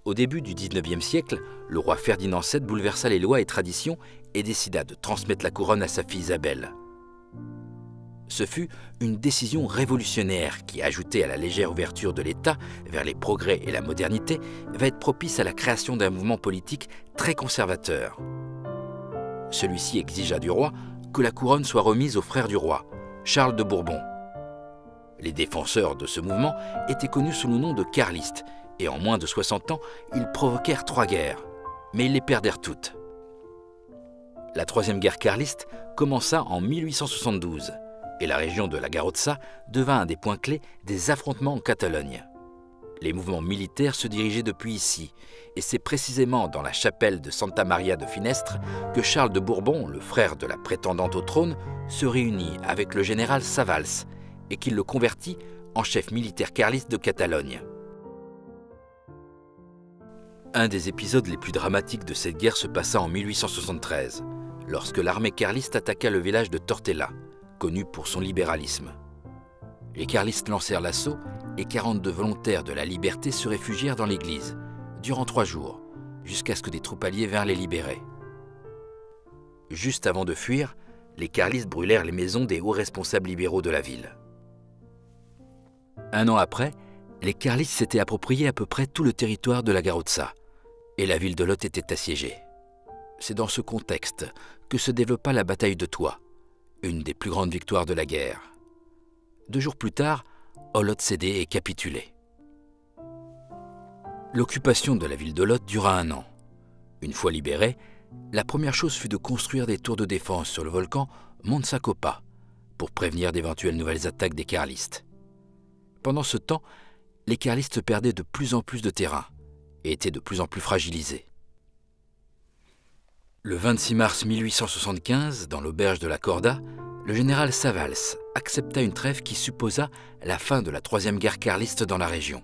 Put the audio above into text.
Au début du XIXe siècle, le roi Ferdinand VII bouleversa les lois et traditions et décida de transmettre la couronne à sa fille Isabelle. Ce fut une décision révolutionnaire qui, ajoutée à la légère ouverture de l'État vers les progrès et la modernité, va être propice à la création d'un mouvement politique très conservateur. Celui-ci exigea du roi que la couronne soit remise au frère du roi, Charles de Bourbon. Les défenseurs de ce mouvement étaient connus sous le nom de carlistes, et en moins de 60 ans, ils provoquèrent 3 guerres, mais ils les perdèrent toutes. La troisième guerre carliste commença en 1872, et la région de la Garrotxa devint un des points clés des affrontements en Catalogne. Les mouvements militaires se dirigeaient depuis ici, et c'est précisément dans la chapelle de Santa Maria de Finestre que Charles de Bourbon, le frère de la prétendante au trône, se réunit avec le général Savals, et qu'il le convertit en chef militaire carliste de Catalogne. Un des épisodes les plus dramatiques de cette guerre se passa en 1873, lorsque l'armée carliste attaqua le village de Tortella, connu pour son libéralisme. Les carlistes lancèrent l'assaut et 42 volontaires de la liberté se réfugièrent dans l'église, durant 3 jours, jusqu'à ce que des troupes alliées vinrent les libérer. Juste avant de fuir, les carlistes brûlèrent les maisons des hauts responsables libéraux de la ville. 1 an après, les carlistes s'étaient approprié à peu près tout le territoire de la Garrotxa, et la ville de Lot était assiégée. C'est dans ce contexte que se développa la bataille de Tours, une des plus grandes victoires de la guerre. 2 jours plus tard, Olot cédait et capitulait. L'occupation de la ville de Lot dura 1 an. Une fois libérée, la première chose fut de construire des tours de défense sur le volcan Montsacopa pour prévenir d'éventuelles nouvelles attaques des carlistes. Pendant ce temps, les carlistes perdaient de plus en plus de terrain et étaient de plus en plus fragilisés. Le 26 mars 1875, dans l'auberge de la Corda, le général Savals accepta une trêve qui supposa la fin de la troisième guerre carliste dans la région.